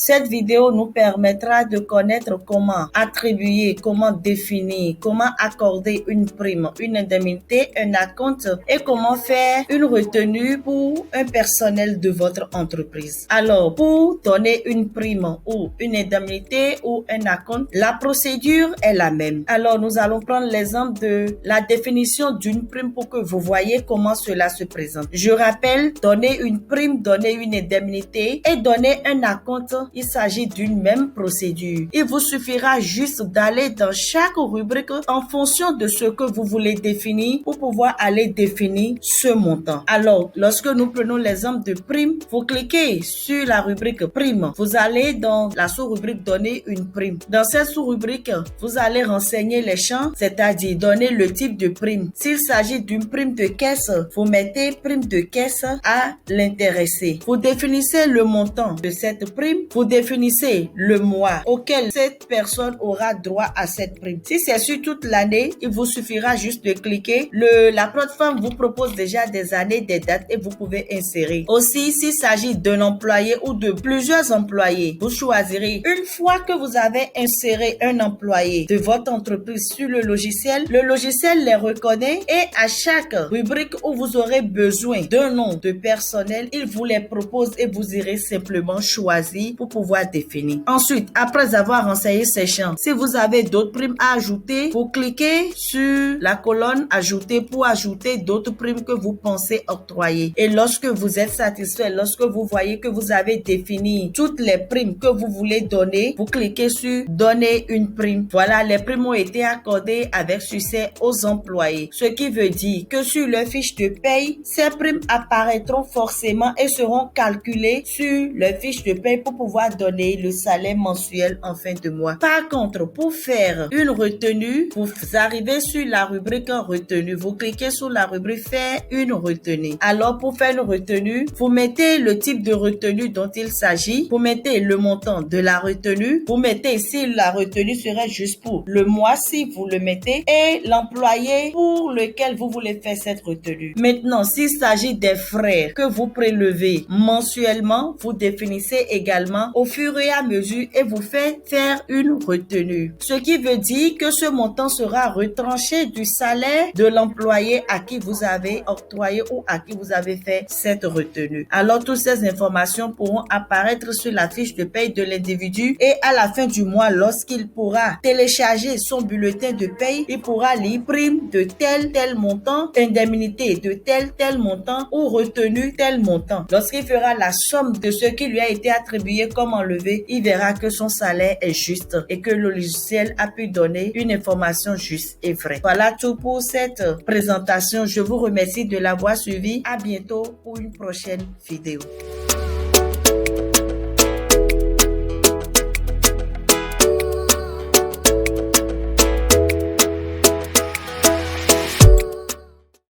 Cette vidéo nous permettra de connaître comment attribuer, comment définir, comment accorder une prime, une indemnité, un acompte et comment faire une retenue pour un personnel de votre entreprise. Alors, pour donner une prime ou une indemnité ou un acompte, la procédure est la même. Alors, nous allons prendre l'exemple de la définition d'une prime pour que vous voyez comment cela se présente. Je rappelle, donner une prime, donner une indemnité et donner un acompte, il s'agit d'une même procédure. Il vous suffira juste d'aller dans chaque rubrique en fonction de ce que vous voulez définir pour pouvoir aller définir ce montant. Alors, lorsque nous prenons l'exemple de prime, vous cliquez sur la rubrique prime. Vous allez dans la sous-rubrique donner une prime. Dans cette sous-rubrique, vous allez renseigner les champs, c'est-à-dire donner le type de prime. S'il s'agit d'une prime de caisse, vous mettez prime de caisse à l'intéressé. Vous définissez le montant de cette prime. Vous définissez le mois auquel cette personne aura droit à cette prime. Si c'est sur toute l'année, il vous suffira juste de cliquer. La plateforme vous propose déjà des années, des dates et vous pouvez insérer. Aussi, s'il s'agit d'un employé ou de plusieurs employés, vous choisirez. Une fois que vous avez inséré un employé de votre entreprise sur le logiciel les reconnaît et à chaque rubrique où vous aurez besoin d'un nom de personnel, il vous les propose et vous irez simplement choisir pour pouvoir définir. Ensuite, après avoir renseigné ces champs, si vous avez d'autres primes à ajouter, vous cliquez sur la colonne ajouter pour ajouter d'autres primes que vous pensez octroyer. Et lorsque vous êtes satisfait, lorsque vous voyez que vous avez défini toutes les primes que vous voulez donner, vous cliquez sur donner une prime. Voilà, les primes ont été accordées avec succès aux employés. Ce qui veut dire que sur leur fiche de paye, ces primes apparaîtront forcément et seront calculées sur leur fiche de paye pour pouvoir donner le salaire mensuel en fin de mois. Par contre, pour faire une retenue, vous arrivez sur la rubrique retenue. Vous cliquez sur la rubrique faire une retenue. Alors, pour faire une retenue, vous mettez le type de retenue dont il s'agit. Vous mettez le montant de la retenue. Vous mettez si la retenue serait juste pour le mois, si vous le mettez, et l'employé pour lequel vous voulez faire cette retenue. Maintenant, s'il s'agit des frais que vous prélevez mensuellement, vous définissez également au fur et à mesure et vous faites faire une retenue. Ce qui veut dire que ce montant sera retranché du salaire de l'employé à qui vous avez octroyé ou à qui vous avez fait cette retenue. Alors, toutes ces informations pourront apparaître sur la fiche de paye de l'individu et à la fin du mois, lorsqu'il pourra télécharger son bulletin de paye, il pourra lire prime de tel montant, indemnité de tel montant ou retenue tel montant. Lorsqu'il fera la somme de ce qui lui a été attribué comme enlevé, il verra que son salaire est juste et que le logiciel a pu donner une information juste et vraie. Voilà tout pour cette présentation. Je vous remercie de l'avoir suivi. À bientôt pour une prochaine vidéo.